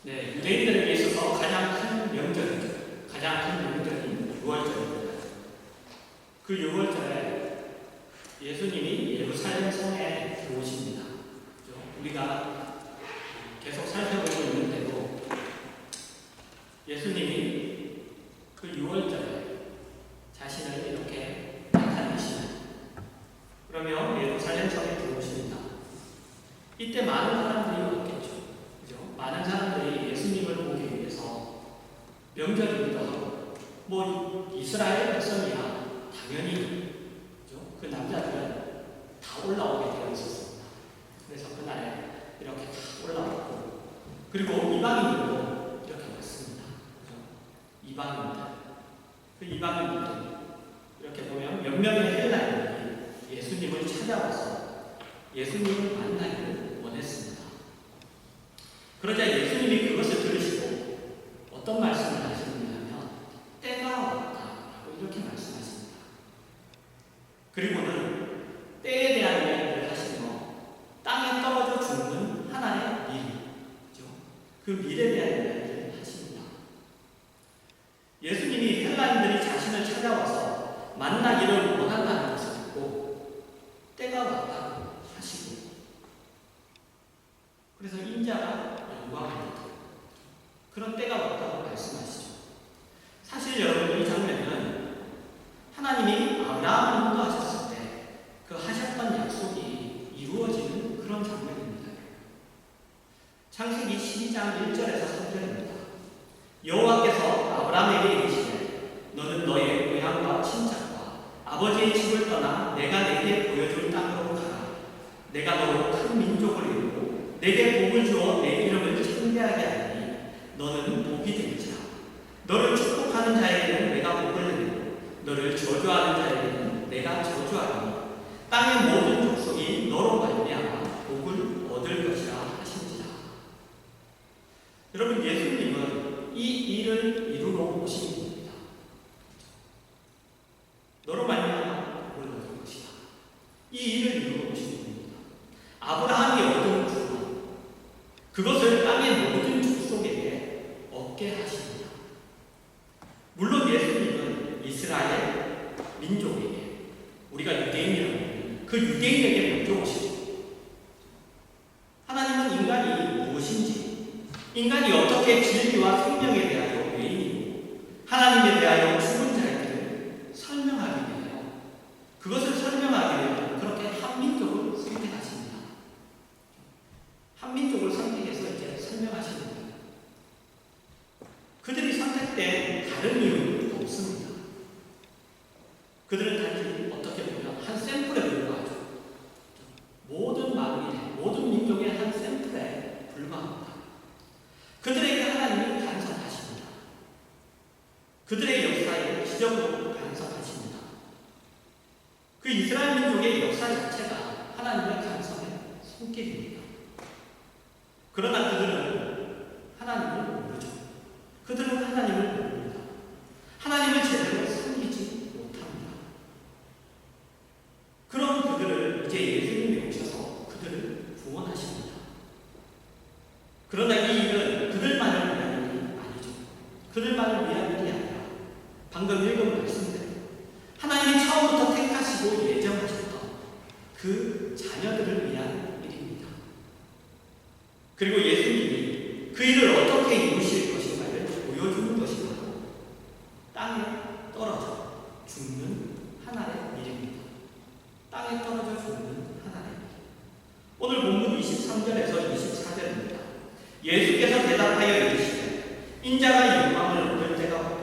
네, 유대인들에게 있어서 가장 큰 명절이죠. 가장 큰 명절인 6월절입니다. 그 6월절에 예수님이 예루살렘 성에 들어오십니다. 그렇죠? 우리가 계속 살펴보고 있는데도 예수님이 그 6월절에 자신을 이렇게 나타내시는, 그러면 예루살렘 성에 들어오십니다. 이때 많은 사람들이 왔겠죠. 그죠? 많은 사람들이 예수님을 보기 위해서 명절이기도 하고, 뭐 이스라엘 백성이야 당연히, 그죠? 그 남자들은 다 올라오게 되어 있었습니다. 그래서 그날에 이렇게 다 올라왔고, 그리고 이방인들도 이렇게 왔습니다. 그죠? 이방인들, 그 이방인들도 이렇게 보면 몇 명의 헬라인들이 예수님을 찾아와서 예수님을 만나기를 원했습니다. 그러자 예수님이 그것을 들으시고 어떤 말씀을 하시느냐면 때가 왔다라고 이렇게 말씀하십니다. 그리고는 때에 대한 이야기를 하시며 땅에 떨어져 죽는 하나의 미래죠. 그 미래에 대한 이야기를 하십니다. 예수님이 헬라인들이 자신을 찾아와서 만나기를 원한다는 것을 듣고 때가 왔다고 하시고, 그래서 인자가 영광입니다. 그런 때가 왔다고 말씀하시죠. 사실 여러분, 이 장면은 하나님이 아브라함을 인도하셨을 때 그 하셨던 약속이 이루어지는 그런 장면입니다. 창세기 12장 1절에서 3절입니다. 여호와께서 아브라함에게 이르시되 너는 너의 고향과 친척과 아버지의 집을 떠나 내가 내게 보여줄 땅으로 가라. 내가 너로 큰 민족을 이루고 내게 복을 주어 내 이름을 창대하게 하리니 너는 복이 될지라. 너를 축복하는 자에게는 내가 복을 내리고 너를 저주하는 자에게는 내가 저주하리니 땅의 모든 족속이 너로 말미암아 복을 얻을 것이라 하신지라. 여러분, 예수님은 이 일을 이루러 오신 분입니다. 너로 말미암아 복을 얻을 것이다. 이 일을 이루러 오신 분입니다. 아브라함이 얻은 구원, 그것을 땅의 모든 족속에게 얻게 하십니다. 물론 예수님은 이스라엘 민족에게, 우리가 유대인이라고 그 유대인에게 먼저 오시고, 하나님은 인간이 무엇인지, 인간이 어떻게 진리와 생명에 대하여 외인이고 하나님에 대하여 죽은 자에게 설명하기 위하여, 그것을 설명하기 위하여 그렇게 한 민족을 선택하십니다. 한 민족을 선택해서 이제 설명하십니다. 그들이 선택된 다른 이유는 없습니다. 그들은 단지 어떻게 보면 한 샘플에 불과하죠. 모든 만민의, 모든 민족의 한 샘플에 불과합니다. 그들에게 하나님이 간섭하십니다. 그들의 역사에 기적으로 간섭하십니다. 그 이스라엘 민족의 역사 자체가 하나님의 간섭의 손길입니다. 그러나 그들은 하나님을 모르죠. 그들은 하나님을 모릅니다. 하나님을 제대로 섬기지 못합니다. 그런 그들을 이제 예수님이 오셔서 그들을 구원하십니다. 그러나 이 일은 그들만을 위한 일이 아니죠. 그들만을 위한 일이 아니라 방금 읽은 말씀대로 하나님이 처음부터 택하시고 예정하셨던 그 자녀들을 위한 일입니다. 그리고 예수님이 그 일을 어떻게 이루실 것인가를 보여주는 것이 바로 땅에 떨어져 죽는 하나의 일입니다. 땅에 떨어져 죽는 하나의 일. 오늘 본문 23절에서 24절입니다. 예수께서 대답하여 이르시되 인자가 영광을 얻을 때가 왔다.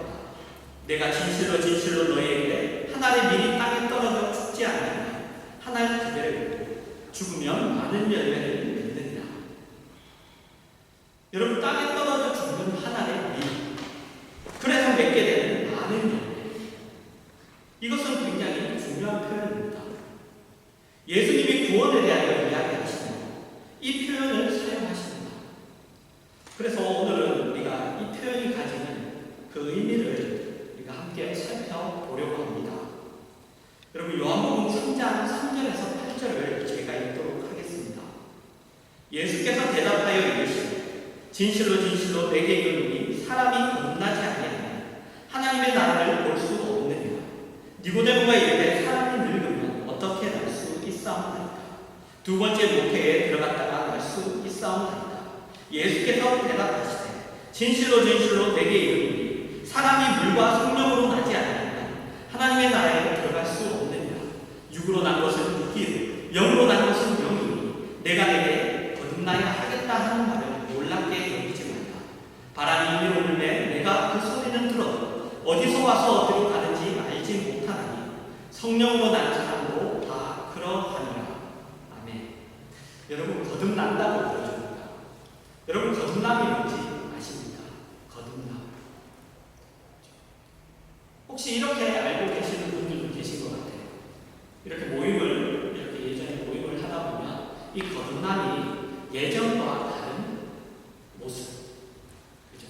내가 진실로 진실로 너희에게 한 알의 밀이 땅에 떨어져 죽지 않으면 한 알 그대로 있고 죽으면 많은 열매를 맺느니라. 여러분, 땅에 떨어져 죽는 한 알의 밀, 그래서 맺게 되는 많은 열매, 이것은 굉장히 중요한 표현입니다. 예수님이 구원에 대하여 이야기하시며 이 표현을 사용하십니다. 그래서 오늘은 우리가 이 표현이 가지는 그 의미를 우리가 함께 살펴보려고 합니다. 여러분, 요한복음 3장 3절에서 8절을 제가 읽도록 하겠습니다. 예수께서 대답하여 이르시되 진실로 진실로 내게 이르노니 사람이 거듭나지 아니하면 하나님의 나라를 볼 수 없느니라. 니고데모가 이르되 사람이 늙으면 어떻게 날 수 있사옵나이까? 두 번째 목회에 들어갔다가 날 수 있사옵나이까? 예수께서 대답하시되 진실로 진실로 내게 이르노니 사람이 물과 성령으로 나지 아니하면 하나님의 나라에 들어갈 수 없느니라. 육으로 난 것은 육이요 영으로 난 것은 영이니 내가 내게 거듭나야 하겠다 하는 말을 놀랍게 여기지 말라. 바람이 이리 오는데 내가 그 소리는 들어도 어디서 와서 어디로 가는지 알지 못하나니 성령으로 난 사람도 다 그러하니라. 아멘. 여러분, 거듭난다고 그러십니까? 여러분, 거듭남이 뭔지 아십니까? 거듭남. 혹시 이렇게 알고 계시는 분들도 계신 것 같아요. 이렇게 예전에 모임을 하다 보면 이 거듭남이 예전과 다른 모습, 그죠?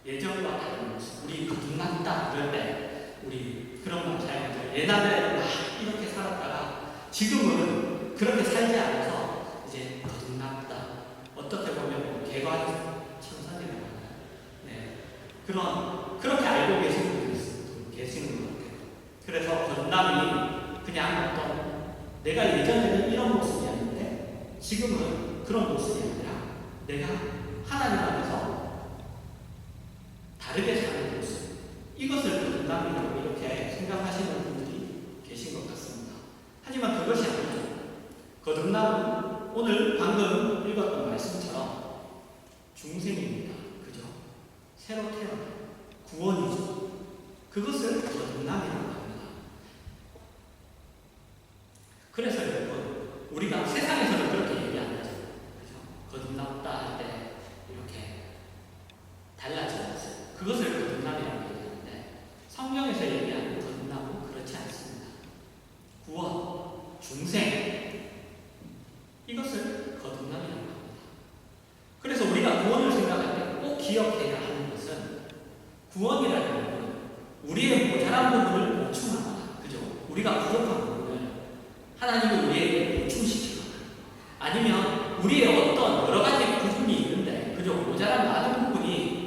예전과 다른 모습. 우리 거듭났다 그럴 때 우리 그런 말 사용하죠. 옛날에 막 이렇게 살았다가 지금은 그렇게 살지 않아서 이제 거듭났다. 어떻게 보면 개관 천사님이라고 하나요? 네, 그렇게 알고 계시는 분들이 계시는 것 같아요. 그래서 거듭남이 그냥 어떤 내가 예전에는 이런 모습이었는데 지금은 그런 모습이 아니라 내가 하나님 안에서 다르게 사는 모습, 이것을 거듭남이라고 이렇게 생각하시는 분들이 계신 것 같습니다. 하지만 그것이 아니죠. 거듭남은 오늘 방금 읽었던 말씀처럼 중생입니다. 그죠? 새로 태어난 구원이죠. 그것을 거듭남이라고 합니다. 그래서 여러분, 우리가 세상에서는 그렇게 얘기 안 하죠. 그죠? 거듭났다 할 때 이렇게 달라졌어요. 그것을 거듭남이라고 얘기하는데 성경에서 얘기하는 거듭남은 그렇지 않습니다. 구원, 중생, 이것을 거듭남이라고 합니다. 그래서 우리가 구원을 생각할 때 꼭 기억해야 하는 것은 구원이라는 것은 우리의 모자란 부분을 보충하거나, 그죠? 우리가 부족한 부분을 하나님이 우리에게 보충시키거나, 아니면 우리의 어떤 여러 가지 부분이 있는데, 그죠? 모자란 많은 부분이,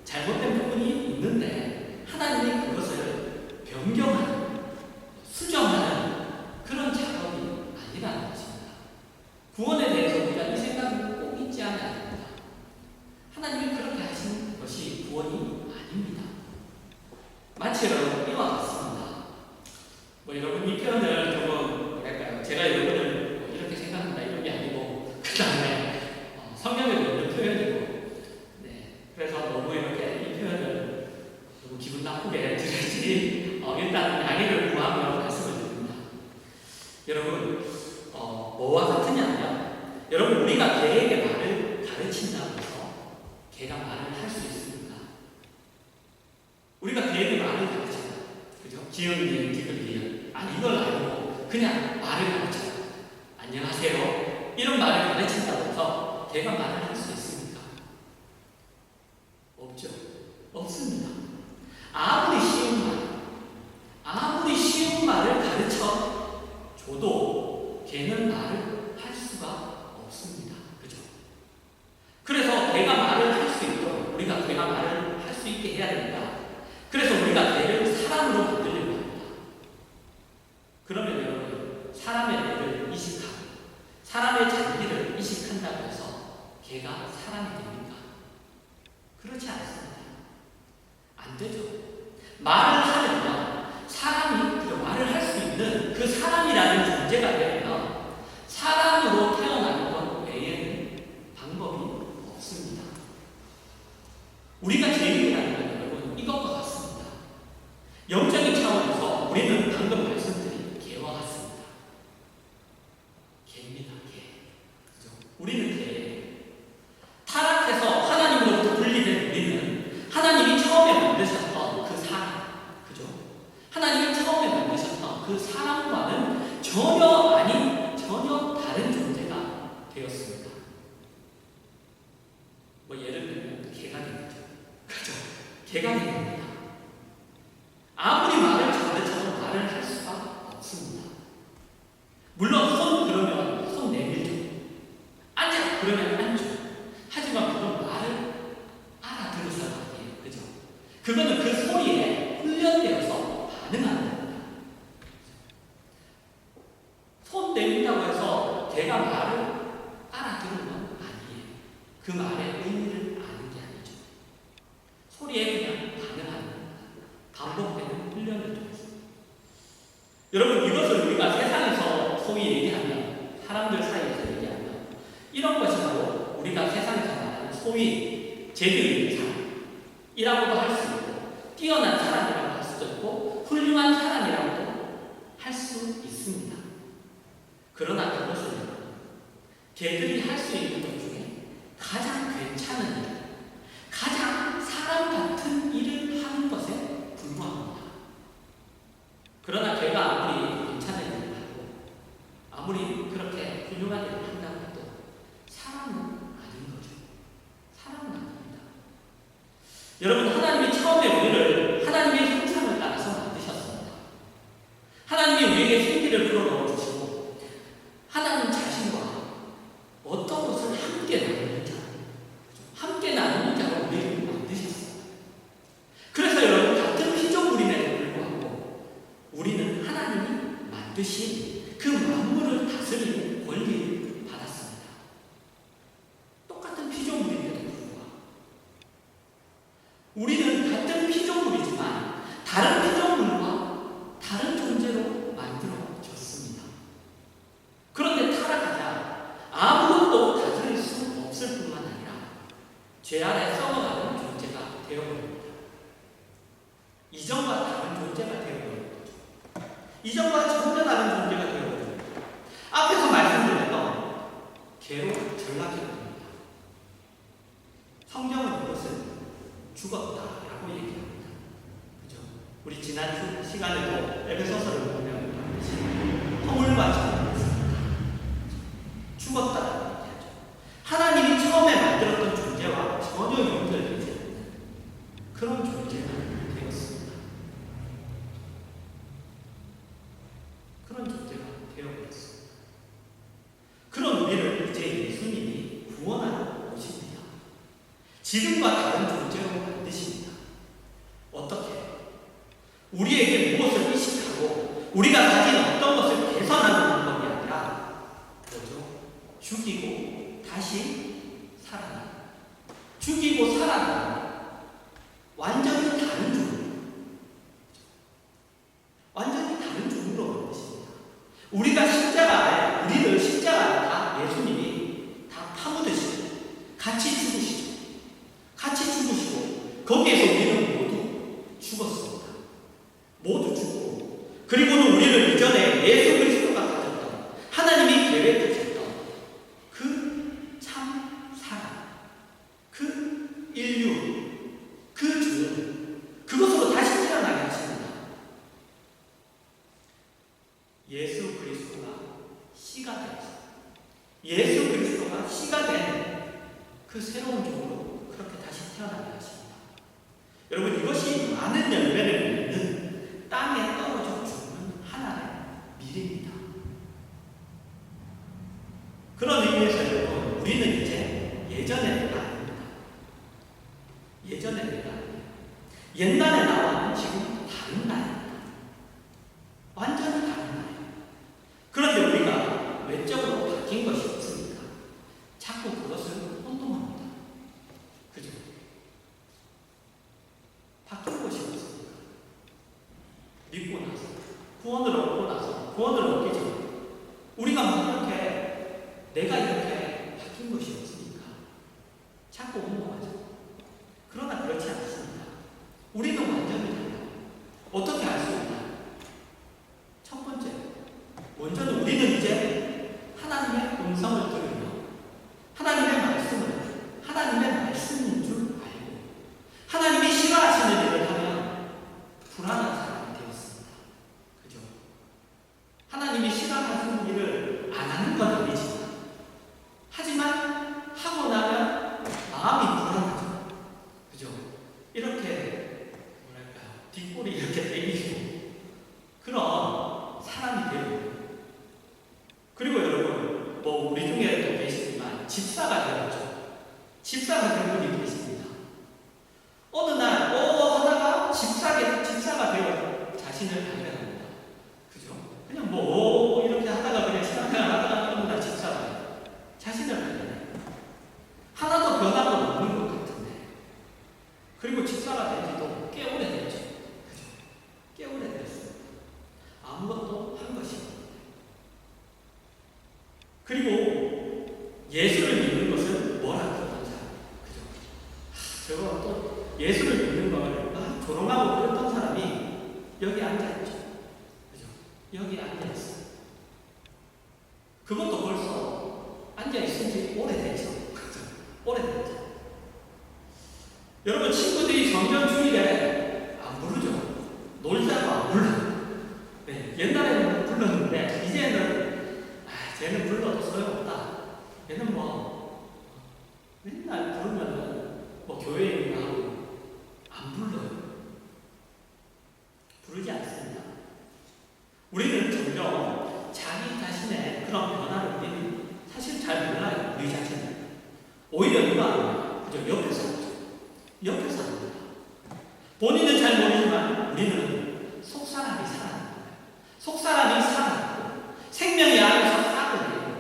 잘못된 부분이 있는데 하나님이 그것을 변경하는, 수정하는 그런 작업이 아니라는 것입니다. 구원에 대해서 우리가 이 생각을 꼭 잊지 않아야 합니다. 하나님이 그렇게 하신 것이 구원이 아닙니다. 마치 여러분 이와 같습니다. 여러분 이 표현을 조금 뭐랄까요? 제가 여러분을 이렇게 생각한다 이런 게 아니고 그 다음에 성경에 있는 표현이고, 네, 그래서 너무 이렇게 이 표현을 너무 기분 나쁘게 들을지 일단 양해를 구하며 말씀을 드립니다. 여러분 뭐와 같으냐면, 여러분 우리가 개에게 말을 가르친다고 해서 개가 말을 할 수 있습니까? 우리가 개에게 말을 가르친다, 그죠? 지은이은 디귿이은 이걸 알고 그냥 말을 가르쳐요. 안녕하세요, 이런 말을 가르친다고 해서 개가 말을 할 수 있습니까? 없죠. 없습니다. 아무리 쉬운 말을 가르쳐 줘도 개는 말을 할 수가 없습니다. 그죠? 그래서 개가 말을 할 수 있도록 우리가 개가 말을 할 수 있게 해야 됩니다. 그래서 우리가 개를 사람으로 만들려고 합니다. 그러면 여러분, 사람의 뇌를 이식하고 사람의 장기를 이식한다고 해서 개가 사람이 됩니까? 그렇지 않습니다. 안 되죠. 말을 하려면 사람이 그 말을 할 수 있는 그 사람이라는 존재가 되면 사람으로 태어나는 것 외에는 방법이 없습니다. 우리가 죄인이라는 건 여러분 이것과 같습니다. 영적인 차원에서 우리는 방금 말씀드린 개와 같습니다. 개입니다. 개. 그죠? 우리는 개예요. 타락해서 하나님으로부터 분리된 우리는 하나님이 처음에 만드셨던 그 사람, 그죠? 하나님이 처음에 만드셨던 그 사람과는 전혀 다른 존재가 되었습니다. 예를 들면 개가 된 거죠. 그죠? 개가 된 겁니다. 아무리 말을 가르쳐도 말을 할 수가 없습니다. 물론 손 그러면 손 내밀죠. 앉아 그러면 앉죠. 하지만 그건 그거는 그 소리에 훈련되어서 반응하는 겁니다. 손 내민다고 해서 걔가 말을 알아들은 건 아니에요. 그 말의 의미를 아는 게 아니죠. 소리에 그냥 반응하는 겁니다. 반복되는 훈련을 통해서. 여러분, 이것을 우리가 세상에서 소위 얘기하면, 사람들 사이에서 얘기하면, 이런 것이 바로 우리가 세상에서 말하는 소위 제도의 사람이라고도 할 수 있고, 뛰어난 사람이라고 할 수도 있고, 훌륭한 사람이라고도 할 수 있습니다. 그러나 그것은 걔들이 할 수 있는 것 중에 가장 괜찮은 일, 가장 사람 같은 일을 하는 것에 불과합니다. 그러나 걔가 아무리 괜찮은 일을 하고 아무리 그렇게 훌륭한 일을 한다고 해도 사람은 아닌 거죠. 사람은 아닙니다. 여러분, 하나님이 처음에 우리를 하나님의 형상을 따라서 만드셨습니다. 하나님이 우리에게 생기를 불어넣어 주시고 하나님 자신과 어떤 것을 함께 나누는 자, 함께 나누는 자로 우리를 만드셨어요. 그래서 여러분, 같은 피조물임에도 불구하고 우리는 하나님이 만드신 그 만물을 다스리는 권리를 받았습니다. 똑같은 피조물임에도 불구하고 우리는 같은 피조물이지만 다른 피조물과 다른 존재로 만들어졌습니다. 그런데 타락하자 아무것도 다스릴 수 없을 뿐만 아니라 죄 아래 썩어가는 존재가 되어버립니다. 이전과 다른 존재가 되어버립니다. 이전과 전혀 다른 존재가 되어버립니다. 앞에서 말씀드렸던 개로 전락해버립니다. 성경은 이것을 죽었다라고 얘기합니다. 그죠? 우리 지난 시간에도 에베소서를 보면 허물과 전락했습니다. 죽었다라고 얘기하죠. 하나님이 처음에 만들었던 존재와 전혀 연결되지 않는 그런 존재가 되었습니다. 그런 존재가 되어버렸습니다. 그런 우리를 이제 예수님이 구원하러 오십니다. 지금과 다른 존재로 만드십니다. 어떻게? 우리에게 무엇을 의식하고 우리가 가진 어떤 것을 개선하는 방법이 아니라 뭐죠? 죽이고 다시 살아나는, 죽이고 살아나는 완전히 다른 종류, 완전히 다른 종류로 만드십니다. 우리가 십자가에, 우리를 십자가에 다 예수님이 다 파묻으시고 같이 죽으시고 거기에서 우리는 모두 죽었습니다. 모두 죽고, 그리고는 우리를 이전에 예수 그리스도가 가졌던, 하나님이 계획하셨던 그 참 사랑, 그 인류, 그 주는 그것으로 다시 태어나게 하십니다. 예수 그리스도가 씨가 되었습니다. 예수 그리스도가 씨가 된 그 새로운 종으로 그렇게 다시 태어나게 하십니다. 여러분, 이것이 많은 열매를 맺는 땅에 떨어져 죽는 하나의 미래입니다. 그런 의미에서 여러분, 우리는 이제 예전의 내가 아닙니다. 예전의 내가 아니에요. 옛날의 나와는 지금 다른 나입니다. 완전히 다른 나예요. 그런데 우리가 외적으로 바뀐 것이 없으니까 자꾸 그것을 혼동합니다. 그죠? 바뀐 것이 없으니까. 믿고 나서, 구원을 얻고 나서, 구원을 얻기 전에 우리가 막 이렇게, 내가 이렇게 바뀐 것이 없으니까 자꾸 혼동하죠. 그러나 그렇지 않습니다. 우리는 완전히 달라요. 어떻게 알 수 있나요? 첫 번째, 먼저는 우리는 이제 하나님의 음성을 들으며 하나님의 말씀인 줄 알고 하나님이 싫어하시는 일을 하면 불안한 사람이 되었습니다. 그죠? 하나님이 싫어하시는 일을 안 하는 건 아니지만, 하지만 하고 나면 마음이 불안하죠. 그죠? 이렇게 뒷골이 이렇게 땡기고 그런 사람이 되어요. 그리고 여러분, 뭐 우리 중에도 계시지만 집사가 되었죠. 집사가 된 분이 계십니다. 어느 날 하다가 자신을 발견합니다. 그죠? 그냥 뭐 이렇게 하다가 그냥 신앙생활 하다가 어느 날 집사가 자신을 발견해요. 하나도 변화가 없는 것 같은데. 그리고 집사가 된 지도 꽤 오래됐죠. 그죠? 꽤 오래됐습니다. 아무것도 한 것이 없는데. 그리고 예수를 믿는 것은 뭐라 그러던 사람. 그죠? 저거 또 예수를 믿는 걸 막 조롱하고 그랬던 사람이 여기 앉아있죠. 그죠? 여기 앉아있어요. 그것도 벌써 앉아있은 지 오래됐죠. 그죠? 오래됐죠. 여러분, 친구들이 점점 주일에 안 부르죠. 놀자고 안 불러요. 네, 옛날에는 불렀는데, 이제는, 쟤는 불러도 소용없다. 얘는 뭐, 맨날 부르면은, 뭐, 교회에 가고, 안 불러요. 부르지 않습니다. 우리는 점점 자기 자신의 그런 변화를 우리는 사실 잘 몰라요. 우리 자신을. 오히려 누가 합니다. 그죠? 옆에서 하죠. 옆에서 합니다. 본인은 잘 모르지만 우리는 속사람이 살아나는 거예요. 속사람이 살아나고 생명이 안에서 살아나고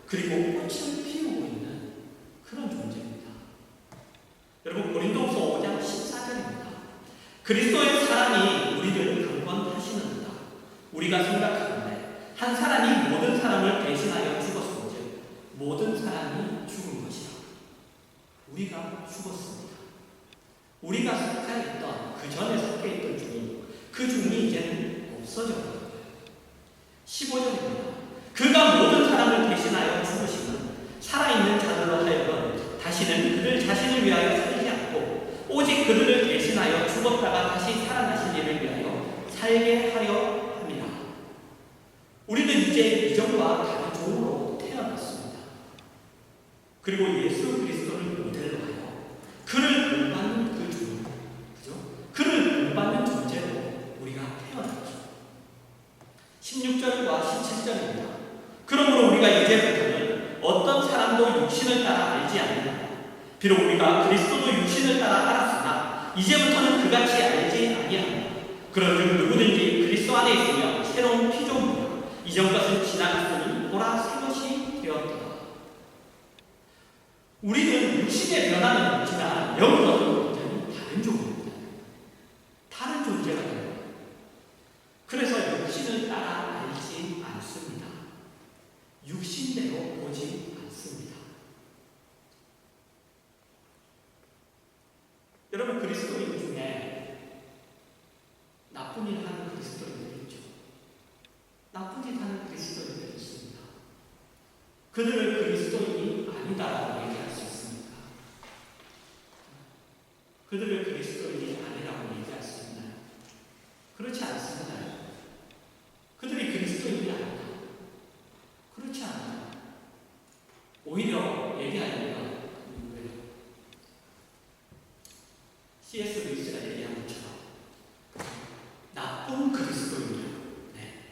그리고 꽃을 피우고 있는 그런 존재입니다. 여러분, 고린도후서 5장 14절입니다. 그리스도의 사랑이 우리를 강권하시는도다. 우리가 생각하는데 한 사람이 모든 사람을 대신하여 죽었은즉 모든 사람이 죽은 것이다. 우리가 죽었습니다. 우리가 속해 있던, 그 전에 속해 있던 중이, 그 중이 이제는 없어졌거든요. 15절입니다. 그가 모든 사람을 대신하여 죽으시면 살아있는 자들로 하여금 다시는 그들 자신을 위하여 살지 않고 오직 그들을 대신하여 죽었다가 다시 살아나신 이를 위하여 살게 하려 합니다. 우리는 이제 이전과 다른 종으로 태어났습니다. 그리고 예수 그리스도를 모델로 하여 그를 본받는 그 종, 그죠? 그를 본받는 존재로 우리가 태어났죠. 16절과 17절입니다. 그러므로 우리가 이제부터는 어떤 사람도 육신을 따라 알지 않는다. 비록 우리가 그리스도도 육신을 따라 알았으나 이제부터는 그같이 알지 아니한다. 그런즉 누구든지 그리스도 안에 있으면 새로운 피조물이라. 이전 것은 지나갔으니 보라 새 것이 되었다. 우리는 육신의 변화는 있지만 영으로는 완전히 다른 종입니다. 다른 존재가 됩니다. 그래서 육신을 따라 알지 않습니다. 육신대로 보지 않습니다. 여러분, 그리스도인 중에 나쁜 일 하는 그리스도인들이 있죠. 나쁜 일 하는 그리스도인들이 있습니다. 그들을 그리스도인이 아니다라고 얘기할 수 있습니까? 그들을 그리스도인이 아니라고 얘기할 수 있나요? 그렇지 않습니다. 그들이 그리스도인이 아니다. 그렇지 않아요. 오히려 얘기하려면 C.S. 루이스가 얘기한 것처럼 나쁜 그리스도인이라고,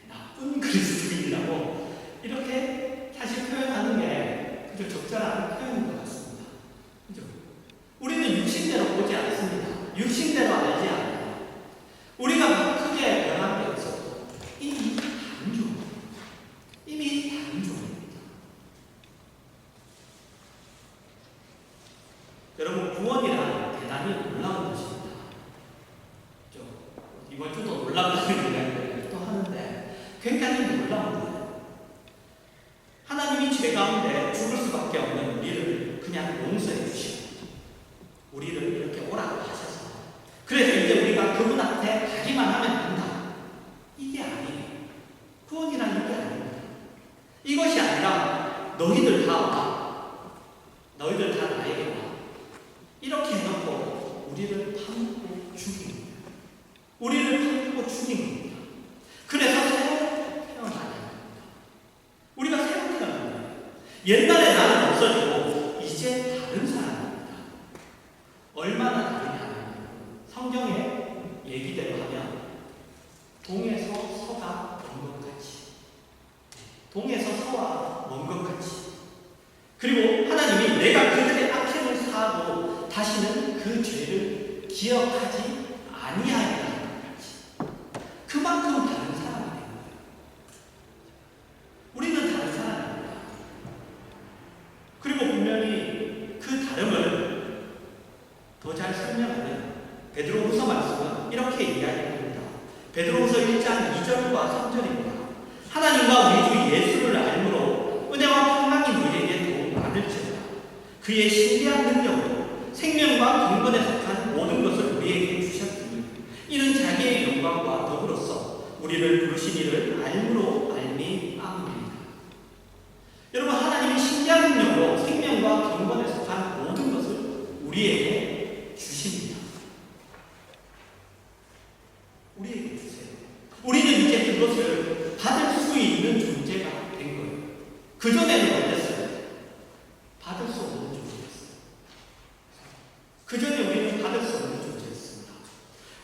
나쁜 그리스도인이라고 이렇게 사실 표현하는 게 그저 적절한 표현인 것 같습니다. 그죠? 우리는 육신대로 보지 않습니다. 육신대로 알지 않아요. 우리가 크게 변한 게 없어도 이미 다른 종입니다. 이미 다른 종입니다. 여러분, 구원이란 대단히 놀라운 것입니다. 이번 주도 놀랍다는 이야기를 또 하는데 굉장히 놀라운 거예요. 하나님이 죄 가운데 죽을 수밖에 없는 우리를 그냥 용서해 주시고 우리를 이렇게 오라고 하셔서 그래서 이제 우리가 그분 앞에 가기만 하면 된다. 이게 아니에요. 구원이란 이게 아닙니다. 이것이 아니라 너희들 다 와. 너희들 다 나에게 와. 이렇게 해놓고 우리를 파묻고 죽인 거예요. 우리를 파묻고 죽인 겁니다. 그래서 새로 태어나야 합니다. 우리가 새로 태어나는 거예요. 옛날에 나는 없어지고 이제 다른 사람입니다. 얼마나 다르냐. 성경의 얘기대로 하면 동에서 서가 먼 것 같이, 동에서 서와 먼 것 같이, 그리고 하나님이 내가 그들의 악행을 사하고 다시는 그 죄를 기억하지 아니하리라. 그만큼 더 잘 설명하는 베드로후서 말씀은 이렇게 이야기합니다. 베드로후서 1장 2절과 3절입니다. 하나님과 우리 주 예수를 알므로 은혜와 평강이 너희에게 더욱 많을지어다. 그의 신비한 능력으로 생명과 경건에 속한 모든 것을 우리에게 주셨으니 이는 자기의 영광과 더불어서 우리를 부르신 이를 알므로 알미암으리이다. 여러분, 하나님이 신비한 능력으로 생명과 경건에 속한 모든 것을 우리에게 주십니다. 우리에게 주세요. 우리는 이제 그것을 받을 수 있는 존재가 된 거예요. 그전에는 어땠어요? 받을 수 없는 존재였어요. 그전에 우리는 받을 수 없는 존재였습니다.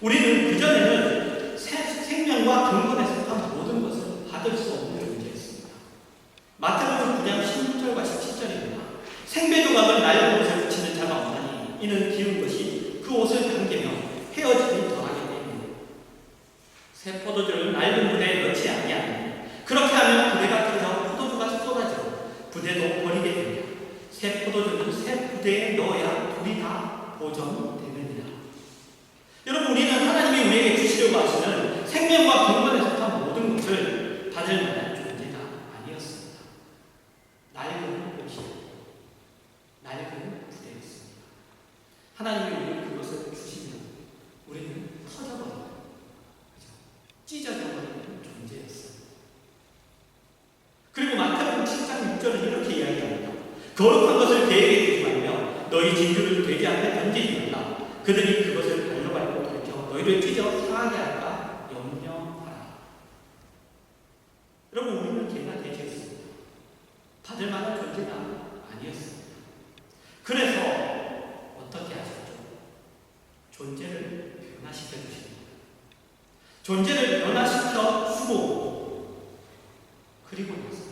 우리는 그전에는 생명과 경건에 속한 모든 것을 받을 수 없는 존재였습니다. 마태복음 9장 16절과 17절입니다. 생배조각을 낡은 옷에 붙이는 자가 없나니 이는 기운 것이 그 옷을 당기며 헤어짐이 더하기 때문이에요. 새 포도주를 낡은 부대에 넣지 아니하니 그렇게 하면 부대가 터져 포도주가 쏟아져 부대도 버리게 됩니다. 새 포도주는 새 부대에 넣어야 둘이 다 보존되느니라. 여러분, 우리는 하나님이 우리에게 주시려고 하시는 생명과 경건에 속한 모든 것을 받을 만한 존재가 아니었습니다. 낡은 옷이었고 낡은 부대였습니다. 하나님이 우리에게 그것을 주시면 우리는 터져버려요. 찢어져버리는 존재였어요. 그리고 마태복음 7장 6절은 이렇게 이야기합니다. 거룩한 것을 개에게 주지 말며 너희 진주를 돼지 앞에 던지지 말라. 그들이 그것을 발로 밟고 돌켜 너희를 찢어 상하게 할까 염려하라. 여러분, 우리는 개나 돼지였습니다. 받을 만한 존재가 아니었습니다. 그래서 어떻게 하셨죠? 존재를 변화시켜 주십니다. 존재를 변화시켜 주고 그리고 나서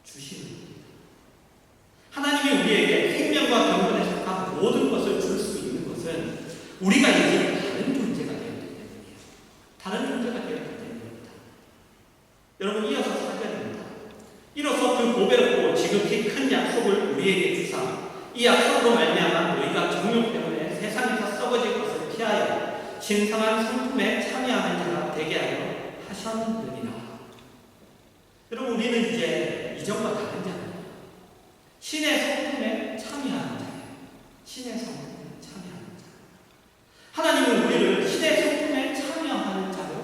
주시는 겁니다. 하나님이 우리에게 생명과 경건에 속한 모든 것을 줄 수 있는 것은 우리가 이제 다른 존재가 되었기 때문이에요. 다른 존재가 되었기 때문입니다. 여러분, 이어서 4절입니다. 이로써 그 보배롭고 지극히 큰 약속을 우리에게 주사 이 약속으로 말미암아 너희가 정욕 때문에 세상에서 썩어질 것을 피하여 신성한 성품에 참여하는 자가 되게 하여 하셨느니라. 여러분, 우리는 이제 이전과 다른 자입니다. 신의 성품에 참여하는 자예요. 신의 성품에 참여하는 자. 하나님은 우리를 신의 성품에 참여하는 자로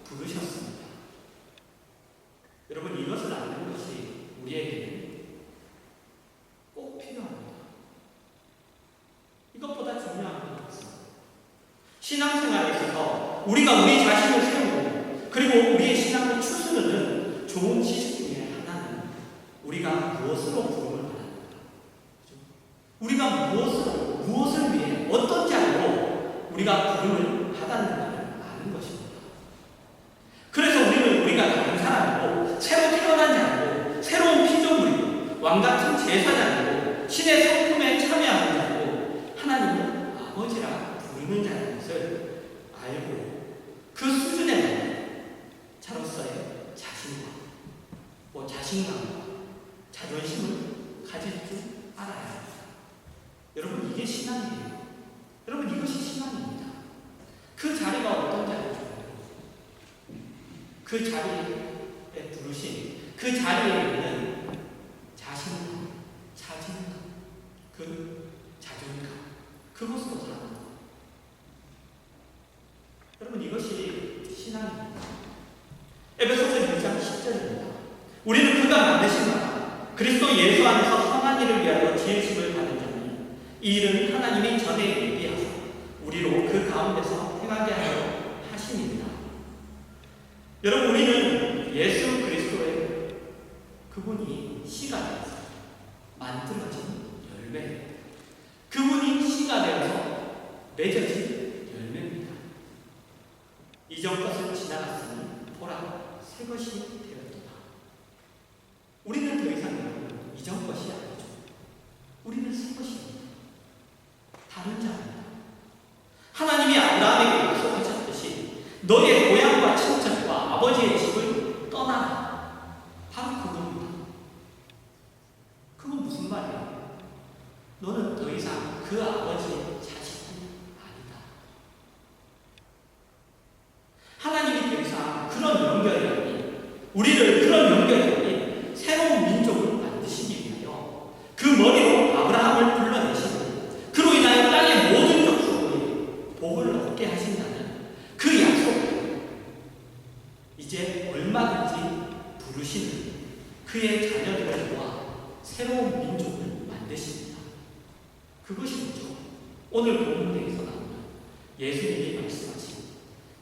부르셨습니다. 여러분, 이것을 아는 것이 우리에게는 꼭 필요합니다. 이것보다 중요한 건 없습니다. 신앙생활에 있어서 우리가 우리 자신을 세우고 그리고 우리의 신앙을 추스르는 좋은 지식 중에 하나는 우리가 무엇으로 부름을 받았는가, 우리가 무엇을 위해 어떤 자로 우리가 부름을 받았는가를 아는 것입니다. 그래서 우리가 다른 사람이고 새로 태어난 자고 새로운 피조물이고 왕같은 제사장이고 신의 성품에 참여하는 자고 하나님을 아버지라 부르는 자라는 것을 알고 그 수준에 맞는 자로서의 자신감과 자존심을 가질 줄 알아야 합니다. 여러분, 이게 신앙이에요. 여러분, 이것이 신앙입니다. 그 자리가 어떤 자리죠? 그 자리에 부르신 그 자리에 있는 자신감, 자신감, 그 자존감, 그것으로 사는 것. 여러분, 이것이 신앙입니다. 에베소서 1장 10절입니다. 우리는 그가 만드신 바 그리스도 예수 안에서 선한 일을 위하여 지으심을 받은 자니 이 일은 하나님이 전에 예비하사 우리로 그 가운데서 행하게 하여 하심이니라. 여러분, 우리는 예수 그리스도의 그분이 씨가 되어서 만들어진 열매, 그분이 씨가 되어서 맺어진 열매입니다. 이전 것은 지나갔으니 보라, 새 것이 되었도다. 우리는 더 이상 이전 것이 아니죠. 우리는 새 것입니다. 다른 자입니다. 하나님이 아브라함에게 약속하셨듯이 너의 고향과 친척과 아버지의 집을 떠나라. 바로 그겁니다. 그건 무슨 말이야? 너는 더 이상 그 아버지의 자식이 아니다. 하나님이 더 이상 그런 연결이 아닌, 우리를 그런 연결이 아닌 새로운 민족을 만드시기 위하여 그 머리로 아브라함을 불러내시고 그로 인하여 땅의 모든 족속이 복을 얻게 하신다는 그 약속을 이제 얼마든지 부르시는 그의 자녀들을 모아 새로운 민족을 만드십니다. 그것이 뭐죠? 오늘 본문에서 나오는 예수님이 말씀하신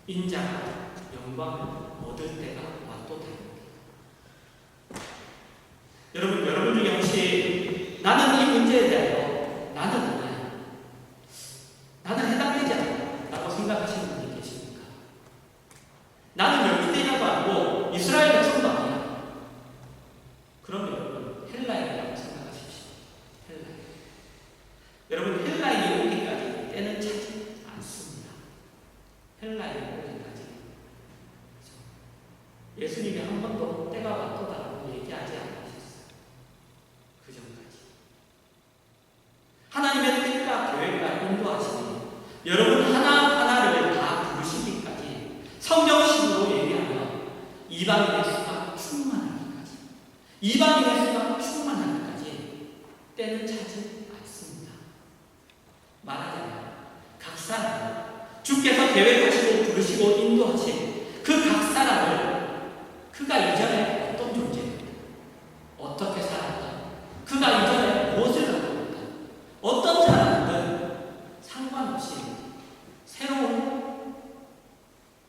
인자가 영광을 얻을 때가 왔도다입니다. 여러분 중에 혹시 나는 이 문제에 대하여 나는 해당되지 않아 라고 생각하시는 분이 계십니까? 나는 열주대냐도 아니고 이스라엘 백성도 아니야. 그럼 여러분 헬라인이라고 생각하십시오. 헬라인. 여러분 헬라인이 오기까지 때는 차지 않습니다. 헬라인이 오기까지. 예수님이 한 번도 때가 왔도다라고 얘기하지 않으셨어요. 그 전까지. 하나님의 뜻과 계획과 인도하시니 여러분 하나하나를 다 부르시기까지 성경식으로 얘기하면 이방인의 수가 충만하기까지, 이방인의 수가 충만하기까지 때는 차지 않습니다. 말하자면 각 사람, 주께서 계획하시고 부르시고 인도하신 그 각 사람을 그가 이전에 어떤 존재였다, 어떻게 살았다, 그가 이전에 무엇을 하고 있다, 어떤 사람든 상관없이 새로운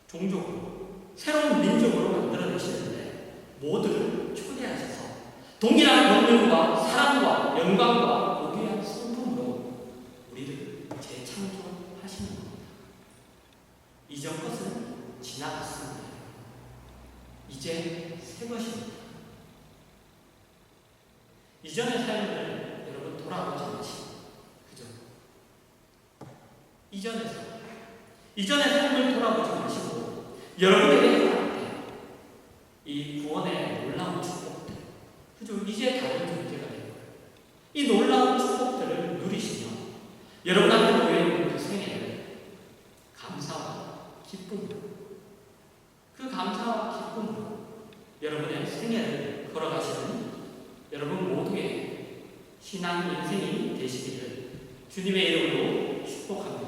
종족으로, 새로운 민족으로 만들어내시는데 모두를 초대하셔서 동일한 권능과 사랑과 영광과 고귀한 성품으로 우리를 재창조하시는 겁니다. 이전 것은 지나갔습니다. 이제 새 것입니다. 이전의 삶을 여러분 돌아보지 마시고, 그죠? 이전의 삶을 돌아보지 마시고 여러분에게 허락된 이 구원의 놀라운 축복들, 그죠? 이제 다른 존재가 된 거예요. 이 놀라운 축복들을 누리시며 여러분 앞에 놓여 있는 그 생애를 감사와 기쁨으로, 그 감사와 기쁨으로 여러분의 생애를 걸어가시는 여러분 모두의 신앙 인생이 되시기를 주님의 이름으로 축복합니다.